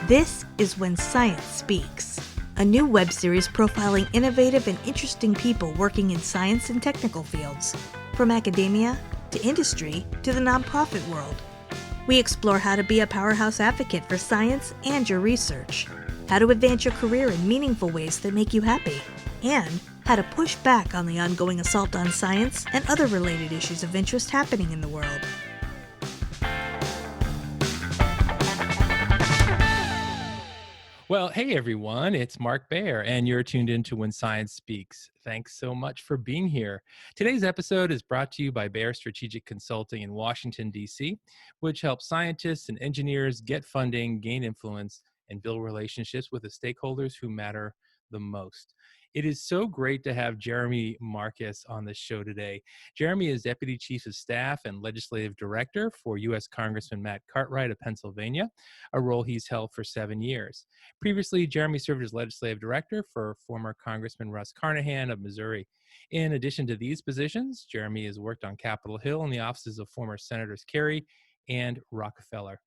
This is When Science Speaks, a new web series profiling innovative and interesting people working in science and technical fields, from academia to industry to the nonprofit world. We explore how to be a powerhouse advocate for science and your research, how to advance your career in meaningful ways that make you happy, and how to push back on the ongoing assault on science and other related issues of interest happening in the world. Well, hey everyone, it's Mark Baer, and you're tuned in to When Science Speaks. Thanks so much for being here. Today's episode is brought to you by Baer Strategic Consulting in Washington, D.C., which helps scientists and engineers get funding, gain influence, and build relationships with the stakeholders who matter the most. It is so great to have Jeremy Marcus on the show today. Jeremy is Deputy Chief of Staff and Legislative Director for U.S. Congressman Matt Cartwright of Pennsylvania, a role he's held for 7 years. Previously, Jeremy served as Legislative Director for former Congressman Russ Carnahan of Missouri. In addition to these positions, Jeremy has worked on Capitol Hill in the offices of former Senators Kerry and Rockefeller.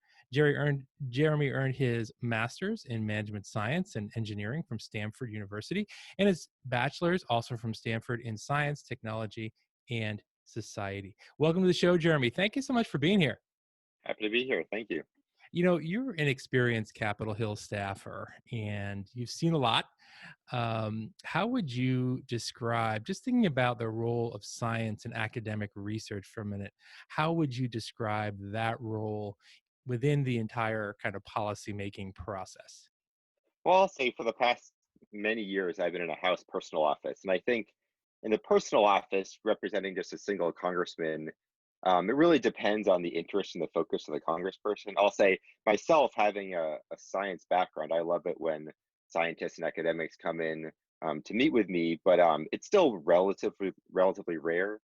Jeremy earned his master's in management science and engineering from Stanford University and his bachelor's also from Stanford in science, technology, and society. Welcome to the show, Jeremy. Thank you so much for being here. Happy to be here. Thank you. You know, you're an experienced Capitol Hill staffer and you've seen a lot. How would you describe, just thinking about the role of science and academic research for a minute, how would you describe that role within the entire kind of policymaking process? Well, I'll say for the past many years, I've been in a House personal office. And I think in the personal office, representing just a single congressman, it really depends on the interest and the focus of the congressperson. I'll say myself, having a science background, I love it when scientists and academics come in to meet with me, but it's still relatively rare.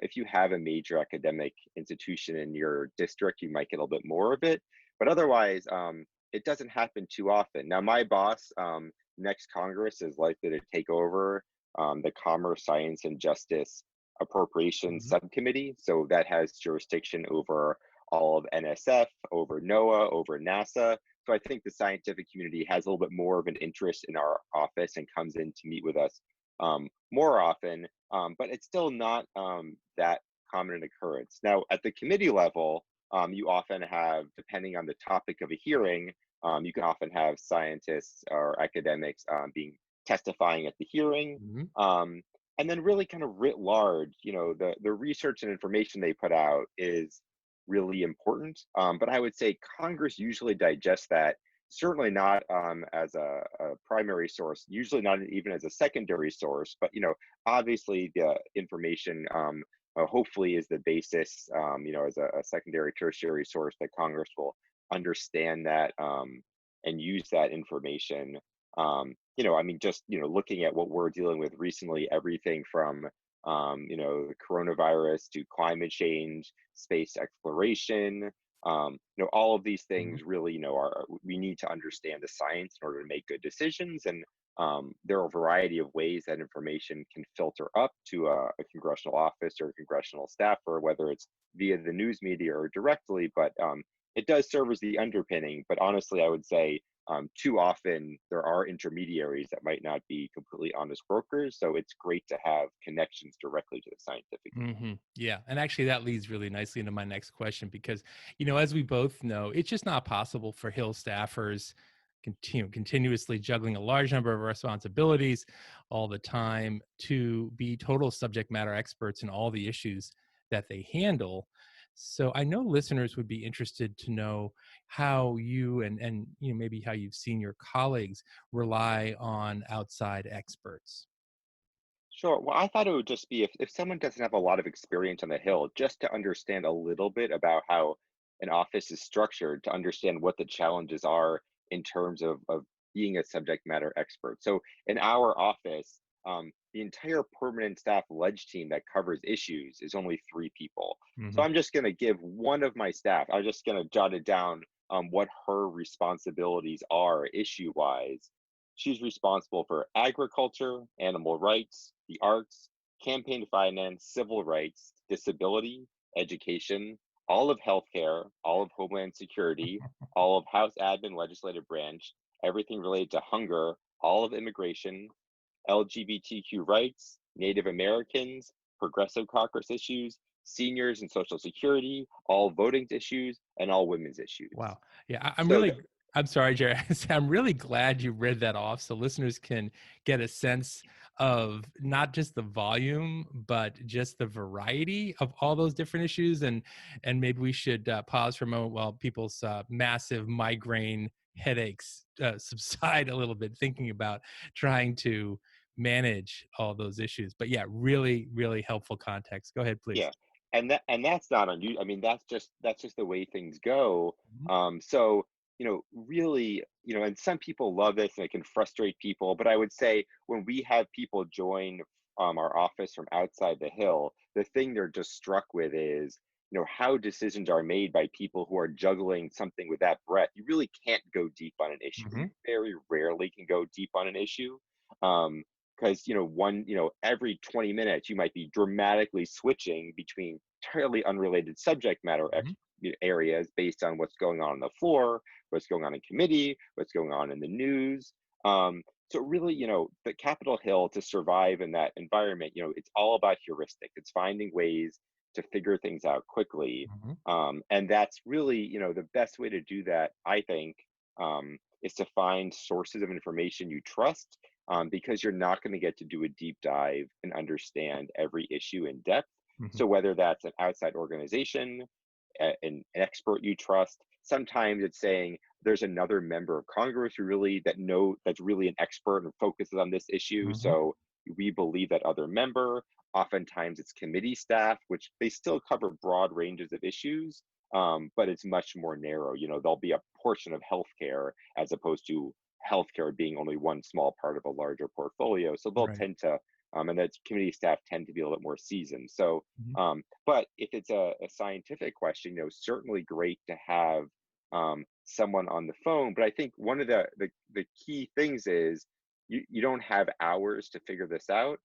If you have a major academic institution in your district, you might get a little bit more of it, but otherwise, it doesn't happen too often. Now, my boss, next Congress, is likely to take over the Commerce, Science, and Justice Appropriations Mhm. Subcommittee. So that has jurisdiction over all of NSF, over NOAA, over NASA. So I think the scientific community has a little bit more of an interest in our office and comes in to meet with us more often, but it's still not that common an occurrence. Now, at the committee level, you often have, depending on the topic of a hearing, you can often have scientists or academics being testifying at the hearing. Mhm. And then really kind of writ large, the research and information they put out is really important. But I would say Congress usually digests that, certainly not as a primary source, usually not even as a secondary source, but, obviously the information hopefully is the basis, as a secondary, tertiary source that Congress will understand that and use that information. I mean, just, looking at what we're dealing with recently, everything from, the coronavirus to climate change, space exploration, all of these Mhm. things really, we need to understand the science in order to make good decisions. And there are a variety of ways that information can filter up to a congressional office or a congressional staffer, whether it's via the news media or directly, but it does serve as the underpinning. But honestly, I would say too often there are intermediaries that might not be completely honest brokers. So it's great to have connections directly to the scientific community. Yeah. And actually, that leads really nicely into my next question because, as we both know, it's just not possible for Hill staffers continuously juggling a large number of responsibilities all the time to be total subject matter experts in all the issues that they handle. So I know listeners would be interested to know how you and maybe how you've seen your colleagues rely on outside experts. Sure. Well, I thought it would just be if someone doesn't have a lot of experience on the Hill, just to understand a little bit about how an office is structured, to understand what the challenges are in terms of being a subject matter expert. So in our office, the entire permanent staff ledge team that covers issues is only 3 people. So Hmm. I'm just going to give one of my staff, I'm just going to jot it down what her responsibilities are issue wise. She's responsible for agriculture, animal rights, the arts, campaign finance, civil rights, disability, education, all of healthcare, all of Homeland Security, all of House Admin Legislative Branch, everything related to hunger, all of immigration, LGBTQ rights, Native Americans, progressive caucus issues, seniors and Social Security, all voting issues, and all women's issues. Wow. Yeah, So, I'm sorry, Jerry. I'm really glad you read that off so listeners can get a sense of not just the volume, but just the variety of all those different issues. And maybe we should pause for a moment while people's massive migraine headaches subside a little bit, thinking about trying to manage all those issues. But yeah, really, really helpful context. Go ahead, please. yeah, and that's not unusual. I mean, that's just the way things go. Mhm. So really, and some people love this, and it can frustrate people. But I would say when we have people join our office from outside the Hill, the thing they're just struck with is how decisions are made by people who are juggling something with that breadth. You really can't go deep on an issue. You Mhm. very rarely can go deep on an issue. Um, because every 20 minutes you might be dramatically switching between entirely unrelated subject matter Mhm. areas based on what's going on the floor, what's going on in committee, what's going on in the news. So really, the Capitol Hill, to survive in that environment, it's all about heuristic. It's finding ways to figure things out quickly. Mhm. And that's really, the best way to do that, I think, is to find sources of information you trust, because you're not going to get to do a deep dive and understand every issue in depth. Mhm. So whether that's an outside organization, an expert you trust, sometimes it's saying there's another member of Congress who really that's really an expert and focuses on this issue. Mhm. So we believe that other member. Oftentimes it's committee staff, which they still cover broad ranges of issues, but it's much more narrow. There'll be a portion of healthcare as opposed to healthcare being only one small part of a larger portfolio. So they'll Right. tend to, and that committee staff tend to be a little bit more seasoned. So, Mhm. but if it's a scientific question, certainly great to have someone on the phone. But I think one of the key things is you don't have hours to figure this out.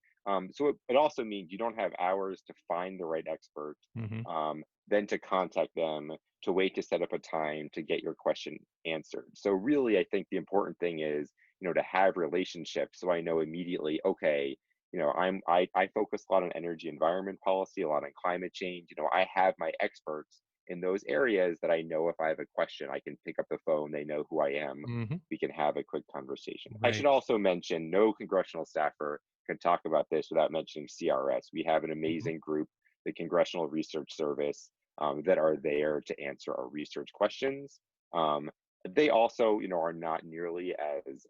So it also means you don't have hours to find the right expert, Mhm. then to contact them, to wait to set up a time to get your question answered. So really, I think the important thing is, to have relationships. So I know immediately, okay, I focus a lot on energy environment policy, a lot on climate change. I have my experts in those areas that I know if I have a question, I can pick up the phone. They know who I am. Mhm. We can have a quick conversation. I should Right. also mention no congressional staffer can talk about this without mentioning CRS. We have an Mhm. amazing group, the Congressional Research Service, that are there to answer our research questions. They also, are not nearly as,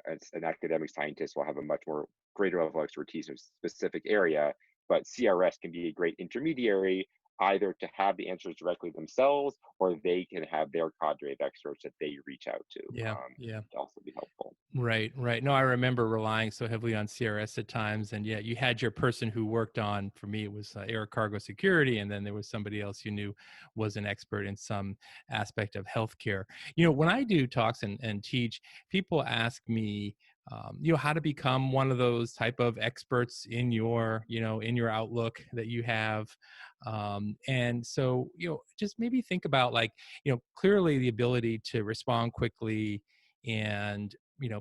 as an academic scientist will have a much more greater level of expertise in a specific area, but CRS can be a great intermediary, either to have the answers directly themselves, or they can have their cadre of experts that they reach out Yeah. Yeah. to also be helpful. Right, right. No, I remember relying so heavily on CRS at times, and yeah, you had your person who worked on. For me, it was air cargo security, and then there was somebody else you knew was an expert in some aspect of healthcare. When I do talks and teach, people ask me, how to become one of those type of experts in your outlook that you have, and so just maybe think about like, clearly the ability to respond quickly and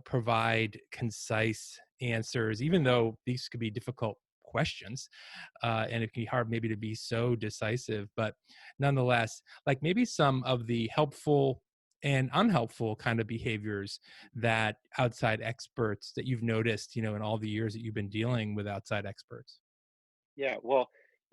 provide concise answers, even though these could be difficult questions, and it can be hard maybe to be so decisive. But nonetheless, like maybe some of the helpful and unhelpful kind of behaviors that outside experts that you've noticed, in all the years that you've been dealing with outside experts. Yeah, well,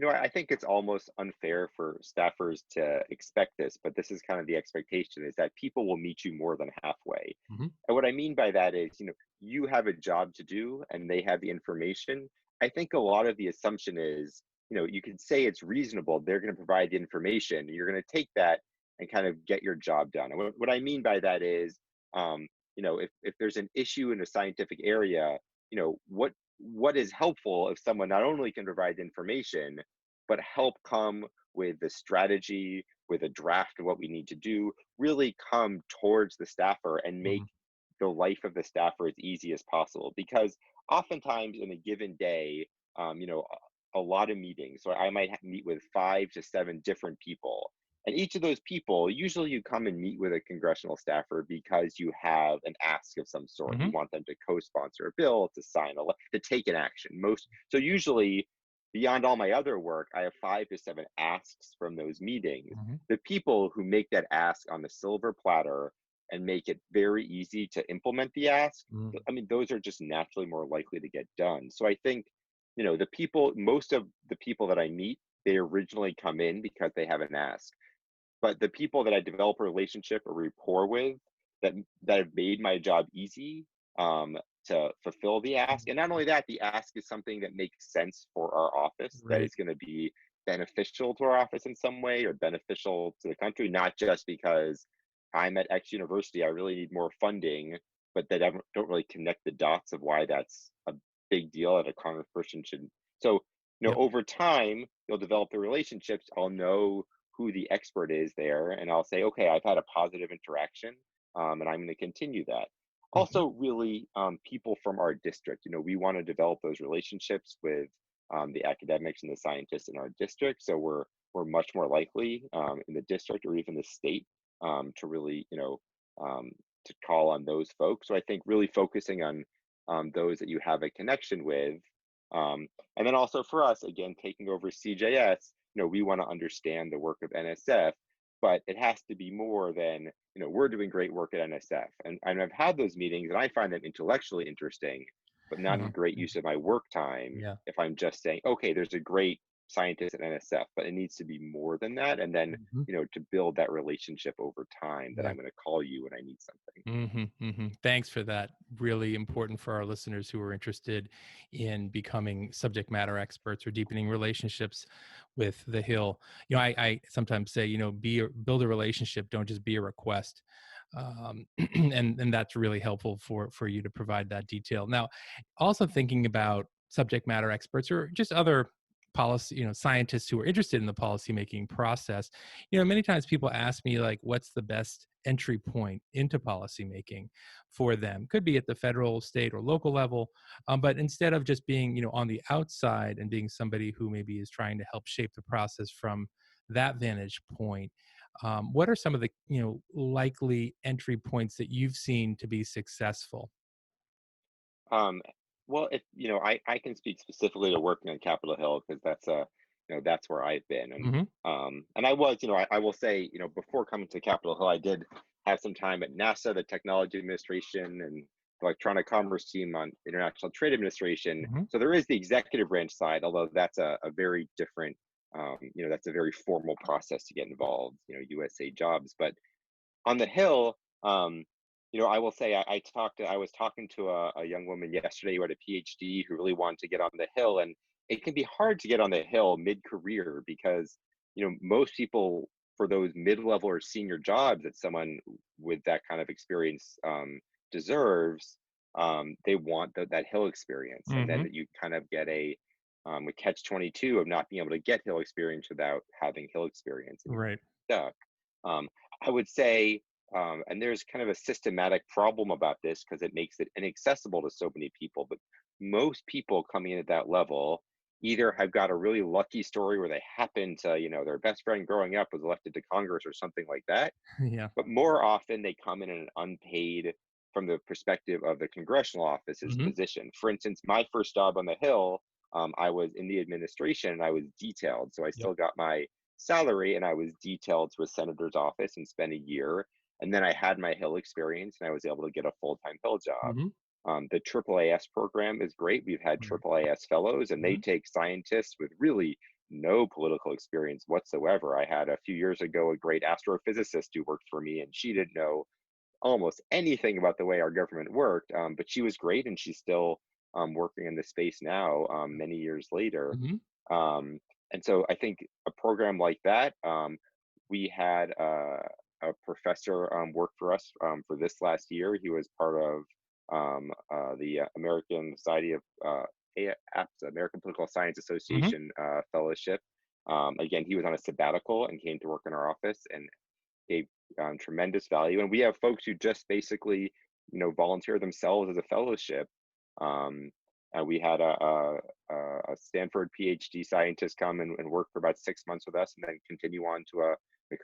I think it's almost unfair for staffers to expect this, but this is kind of the expectation, is that people will meet you more than halfway. Hmm. And what I mean by that is, you have a job to do and they have the information. I think a lot of the assumption is, you can say it's reasonable, they're going to provide the information, and you're going to take that and kind of get your job done. And what I mean by that is, if there's an issue in a scientific area, what is helpful if someone not only can provide information, but help come with the strategy, with a draft of what we need to do, really come towards the staffer and make Hmm. the life of the staffer as easy as possible. Because oftentimes in a given day, a lot of meetings. So I might meet with 5 to 7 different people. And each of those people, usually you come and meet with a congressional staffer because you have an ask of some sort. Hmm. You want them to co-sponsor a bill, to sign to take an action. So usually, beyond all my other work, I have 5 to 7 asks from those meetings. Hmm. The people who make that ask on the silver platter and make it very easy to implement the ask, I mean, those are just naturally more likely to get done. So I think, most of the people that I meet, they originally come in because they have an ask. But the people that I develop a relationship or rapport with, that have made my job easy, to fulfill the ask, and not only that, the ask is something that makes sense for our office, that Right. is going to be beneficial to our office in some way or beneficial to the country, not just because I'm at X university, I really need more funding, but that don't really connect the dots of why that's a big deal that a congressperson should. So, Yep. over time, you'll develop the relationships. I'll know who the expert is there, and I'll say, okay, I've had a positive interaction, and I'm going to continue that. Hmm. Also, really, people from our district. We want to develop those relationships with the academics and the scientists in our district. So we're much more likely in the district or even the state to really, um, to call on those folks. So I think really focusing on those that you have a connection with, and then also for us, again, taking over CJS, we want to understand the work of NSF, but it has to be more than, we're doing great work at NSF. And I've had those meetings and I find them intellectually interesting, but not a great use of my work time Yeah. if I'm just saying, okay, there's a great scientist at NSF, but it needs to be more than that. And then, Hmm. to build that relationship over time, that Yeah. I'm going to call you when I need something. Thanks for that. Really important for our listeners who are interested in becoming subject matter experts or deepening relationships with the Hill. I sometimes say, build a relationship, don't just be a request. And that's really helpful for you to provide that detail. Now, also thinking about subject matter experts or just other policy, scientists who are interested in the policymaking process. Many times people ask me, like, what's the best entry point into policymaking for them? Could be at the federal, state, or local level, but instead of just being, on the outside and being somebody who maybe is trying to help shape the process from that vantage point, what are some of the, likely entry points that you've seen to be successful? Um, well, if I can speak specifically to working on Capitol Hill because that's where I've been, Hmm. and I was, I will say, before coming to Capitol Hill, I did have some time at NASA, the Technology Administration, and the Electronic Commerce team on International Trade Administration. Hmm. So there is the executive branch side, although that's a very different, that's a very formal process to get involved, USA jobs, but on the Hill, I will say I was talking to a young woman yesterday who had a PhD who really wanted to get on the Hill, and it can be hard to get on the Hill mid-career because most people for those mid-level or senior jobs that someone with that kind of experience deserves, they want that Hill experience, and then Hmm. you kind of get a catch-22 of not being able to get Hill experience without having Hill experience, and you're Right. stuck. Um, I would say, and there's kind of a systematic problem about this because it makes it inaccessible to so many people, but most people coming in at that level either have got a really lucky story where they happen to, their best friend growing up was elected to Congress or something like that. Yeah. But more often they come in an unpaid, from the perspective of the congressional office's Hmm. position. For instance, my first job on the Hill, I was in the administration and I was detailed. So I Yep. still got my salary and I was detailed to a senator's office and spent a year. And then I had my Hill experience and I was able to get a full time Hill job. Hmm. The AAAS program is great. We've had Right. AAAS fellows, and they Hmm. take scientists with really no political experience whatsoever. I had a few years ago a great astrophysicist who worked for me, and she didn't know almost anything about the way our government worked, but she was great, and she's still working in this space now, many years later. Hmm. Um, and so I think a program like that, we had a professor work for us for this last year. He was part of the American Society of American Political Science Hmm. Association fellowship. Again, he was on a sabbatical and came to work in our office and gave tremendous value. And we have folks who just basically, volunteer themselves as a fellowship. Um, we had a Stanford PhD scientists come and work for about 6 months with us, and then continue on to a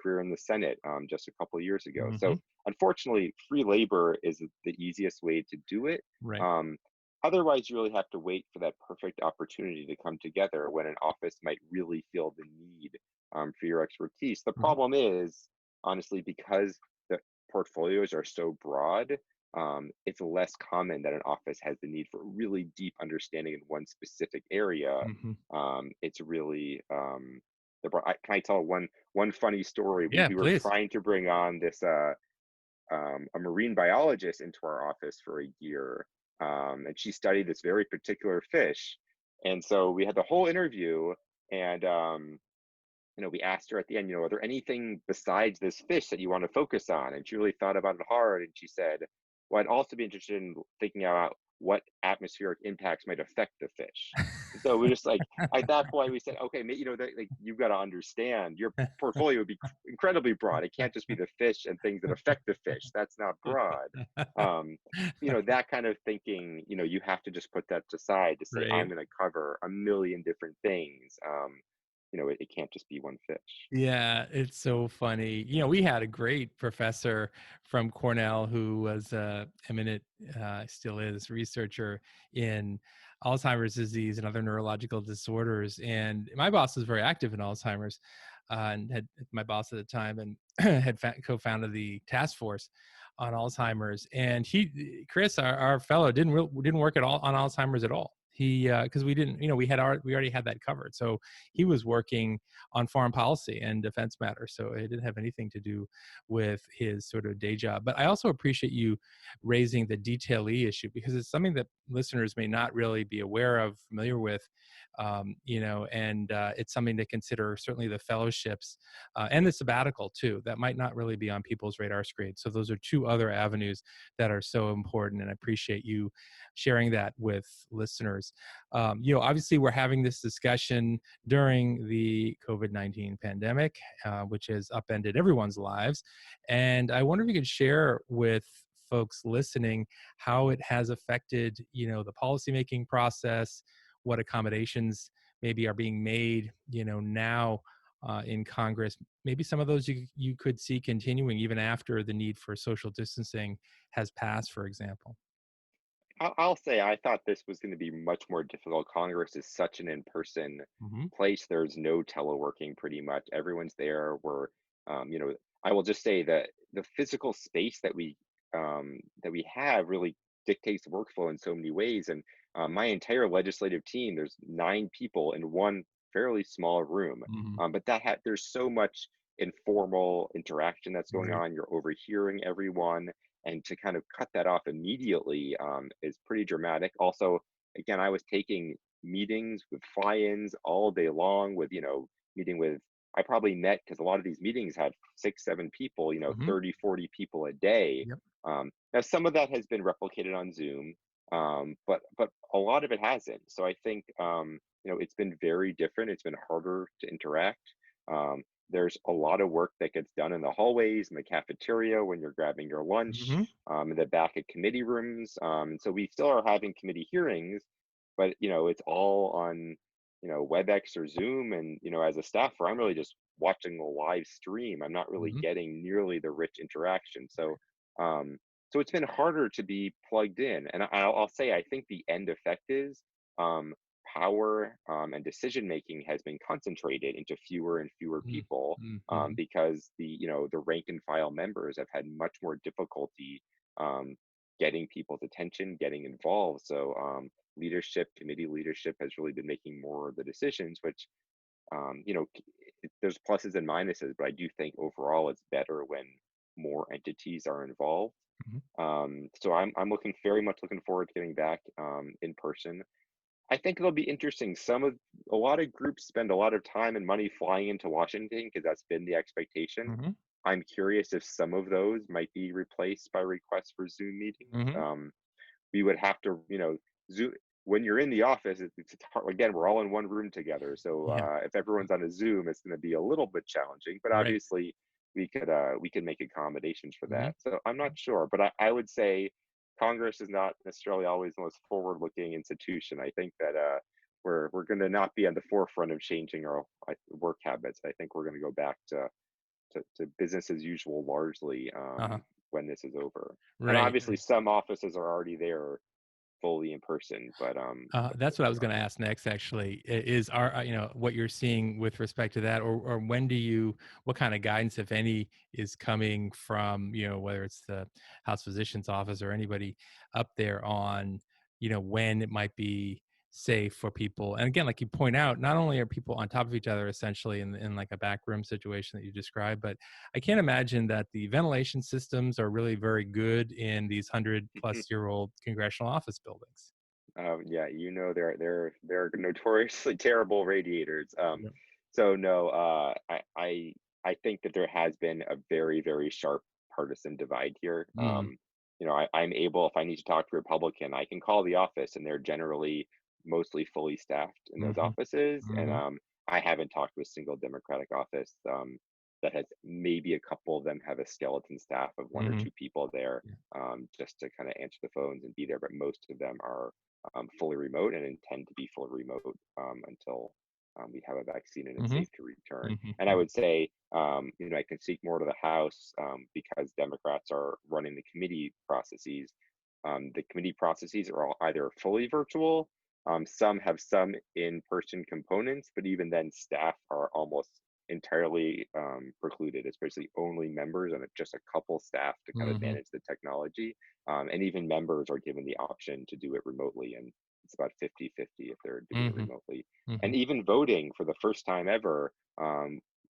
career in the Senate just a couple of years ago. Hmm. So unfortunately, free labor is the easiest way to do it. Right. Um, Otherwise, you really have to wait for that perfect opportunity to come together when an office might really feel the need for your expertise. The Hmm. problem is, honestly, because the portfolios are so broad, it's less common that an office has the need for really deep understanding in one specific area. Hmm. It's really can I tell one funny story? We Yeah, we were please. trying to bring on this a marine biologist into our office for a year, and she studied this very particular fish. And so we had the whole interview, and we asked her at the end, are there anything besides this fish that you want to focus on? And she really thought about it hard, and she said, well, I'd also be interested in thinking about what atmospheric impacts might affect the fish. And so we just like at that point we said, okay, like you've got to understand your portfolio would be incredibly broad. It can't just be the fish and things that affect the fish. That's not broad. Um, that kind of thinking, you have to just put that aside to say, Right. I'm going to cover a million different things. It can't just be one fish. Yeah, it's so funny. We had a great professor from Cornell who was a eminent, still is, researcher in Alzheimer's disease and other neurological disorders. And my boss was very active in Alzheimer's, and had my boss at the time, and had co-founded the task force on Alzheimer's. And Chris, our fellow, didn't work at all on Alzheimer's at all. He because we didn't, we already had that covered. So he was working on foreign policy and defense matters. So it didn't have anything to do with his sort of day job. But I also appreciate you raising the detailee issue, because it's something that listeners may not really be aware of, familiar with, and it's something to consider, certainly the fellowships and the sabbatical too. That might not really be on people's radar screen. So those are two other avenues that are so important. And I appreciate you sharing that with listeners. Obviously we're having this discussion during the COVID-19 pandemic, which has upended everyone's lives. And I wonder if you could share with folks listening how it has affected, the policymaking process, what accommodations maybe are being made, now in Congress. Maybe some of those you could see continuing even after the need for social distancing has passed, for example. I'll say I thought this was going to be much more difficult. Congress is such an in-person Hmm. place. There's no teleworking pretty much. Everyone's there. Um, you know, I will just say that the physical space that we have really dictates the workflow in so many ways. And my entire legislative team, there's 9 people in one fairly small room. Hmm. But there's so much informal interaction that's going Right. on. You're overhearing everyone, and to kind of cut that off immediately is pretty dramatic. Also, again, I was taking meetings with fly-ins all day long meeting with, I probably met, because a lot of these meetings had 6 7 people, Hmm. 30 40 people a day. Yep. Now some of that has been replicated on Zoom, but a lot of it hasn't. So I think it's been very different. It's been harder to interact. um, there's a lot of work that gets done in the hallways, in the cafeteria, when you're grabbing your lunch, Hmm. in the back of committee rooms. And so we still are having committee hearings, but it's all on WebEx or Zoom. And as a staffer, I'm really just watching a live stream. I'm not really Hmm. getting nearly the rich interaction. Um, so it's been harder to be plugged in. And I'll say, I think the end effect is um, power and decision making has been concentrated into fewer and fewer people, Hmm. because the rank and file members have had much more difficulty um, getting people's attention, getting involved. So committee leadership has really been making more of the decisions, which there's pluses and minuses, but I do think overall it's better when more entities are involved. Hmm. So I'm very much looking forward to getting back in person. I think it'll be interesting. A lot of groups spend a lot of time and money flying into Washington because that's been the expectation. Hmm. I'm curious if some of those might be replaced by requests for Zoom meetings. Hmm. We would have to, Zoom when you're in the office. It's hard. Again, we're all in one room together, so Yeah. if everyone's on a Zoom, it's going to be a little bit challenging. But Right. obviously, we could make accommodations for Hmm. that. So I'm not sure, but I would say Congress is not necessarily always the most forward-looking institution. I think that we're going to not be on the forefront of changing our work habits. I think we're going to go back to business as usual largely Uh-huh. when this is over. And Right. obviously, some offices are already there fully in person, but That's what I you was going to ask next. Actually, is what you're seeing with respect to that, or when do you, what kind of guidance, if any, is coming from whether it's the House Physician's office or anybody up there on when it might be safe for people. And again, like you point out, not only are people on top of each other essentially in like a back room situation that you described, but I can't imagine that the ventilation systems are really very good in these 100-plus-year-old congressional office buildings. Yeah, they're notoriously terrible radiators. Yeah. So no, I think that there has been a very sharp partisan divide here. Mm, I'm able, if I need to talk to a Republican, I can call the office, and they're generally mostly fully staffed in those mhm, offices. And mhm, I haven't talked to a single Democratic office that has, maybe a couple of them have a skeleton staff of one or mhm. two people there Yeah. just to kind of answer the phones and be there, but most of them are fully remote and intend to be fully remote until we have a vaccine and it's Mhm, safe to return. mhm, And I would say, I can speak more to the House because Democrats are running the committee processes. The committee processes are all either fully virtual, some have some in-person components, but even then, staff are almost entirely precluded. It's basically only members and just a couple staff to kind of mhm, manage the technology, and even members are given the option to do it remotely, and it's about 50-50 if they're doing it mhm, remotely. And mhm, even voting for the first time ever,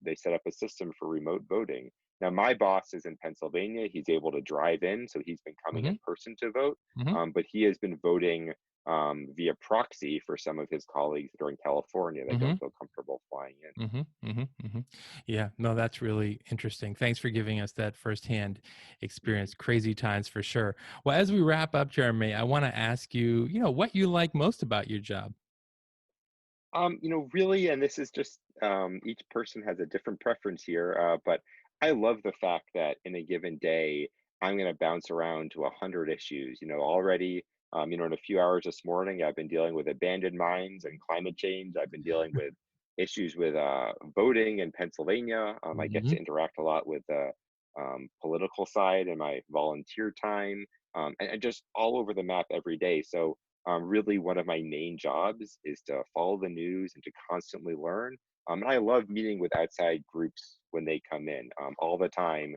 they set up a system for remote voting. Now my boss is in Pennsylvania, he's able to drive in, so he's been coming mhm, in person to vote, mhm, but he has been voting via proxy for some of his colleagues that are in California that don't mhm, feel comfortable flying in. mhm, mhm, mhm. Yeah, no, that's really interesting. Thanks for giving us that firsthand experience. Crazy times for sure. Well, as we wrap up, Jeremy, I want to ask you, what you like most about your job. Really, and this is just each person has a different preference here, but I love the fact that in a given day, I'm going to bounce around to 100 issues. Already, in a few hours this morning, I've been dealing with abandoned mines and climate change. I've been dealing with issues with voting in Pennsylvania. I get Mhm, to interact a lot with the political side and my volunteer time, and just all over the map every day. So really one of my main jobs is to follow the news and to constantly learn. And I love meeting with outside groups when they come in all the time.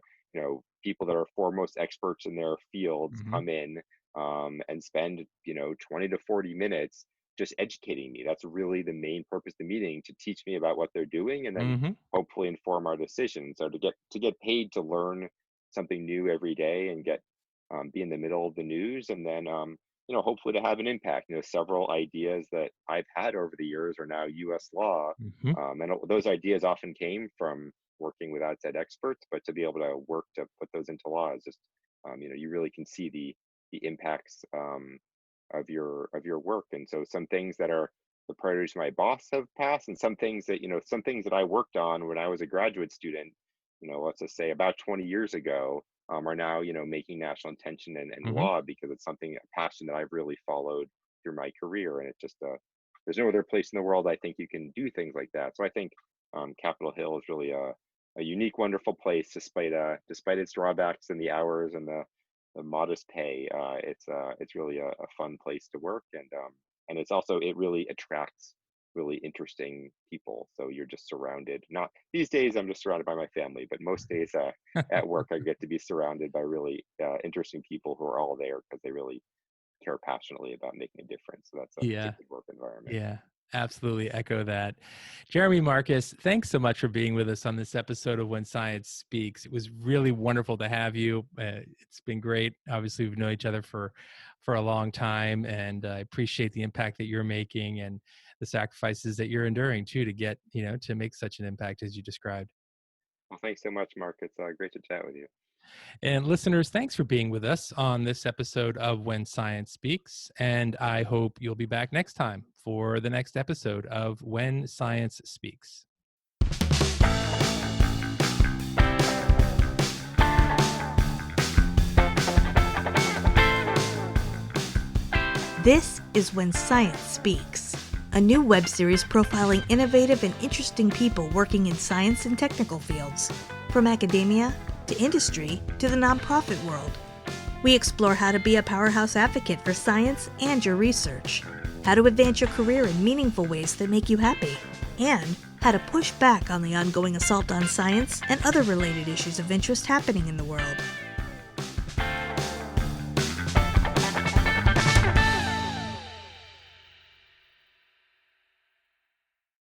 People that are foremost experts in their fields mhm, come in and spend 20 to 40 minutes just educating me. That's really the main purpose of the meeting, to teach me about what they're doing and then mhm, hopefully inform our decisions. So to get paid to learn something new every day and get be in the middle of the news, and then hopefully to have an impact. Several ideas that I've had over the years are now U.S. law, mhm, and those ideas often came from working with outside experts. But to be able to work to put those into law is just, you really can see the impacts of your work. And so some things that are the priorities my boss have passed, and some things that I worked on when I was a graduate student, let's just say about 20 years ago, are now making national attention and mhm. law, because it's something, a passion that I've really followed through my career. And it just there's no other place in the world I think you can do things like that. So I think Capitol Hill is really a unique, wonderful place, despite its drawbacks and the hours and the modest pay. It's really a fun place to work, and it really attracts really interesting people. So you're just surrounded. Not these days, I'm just surrounded by my family, but most days at work, I get to be surrounded by really interesting people who are all there because they really care passionately about making a difference. So it's a Yeah. good work environment. Yeah, absolutely echo that. Jeremy Marcus, thanks so much for being with us on this episode of When Science Speaks. It was really wonderful to have you. It's been great. Obviously, we've known each other for a long time, and I appreciate the impact that you're making and the sacrifices that you're enduring too to get, to make such an impact as you described. Well, thanks so much, Mark. It's great to chat with you. And listeners, thanks for being with us on this episode of When Science Speaks. And I hope you'll be back next time for the next episode of When Science Speaks. This is When Science Speaks. a new web series profiling innovative and interesting people working in science and technical fields, from academia to industry to the nonprofit world. We explore how to be a powerhouse advocate for science and your research, how to advance your career in meaningful ways that make you happy, and how to push back on the ongoing assault on science and other related issues of interest happening in the world.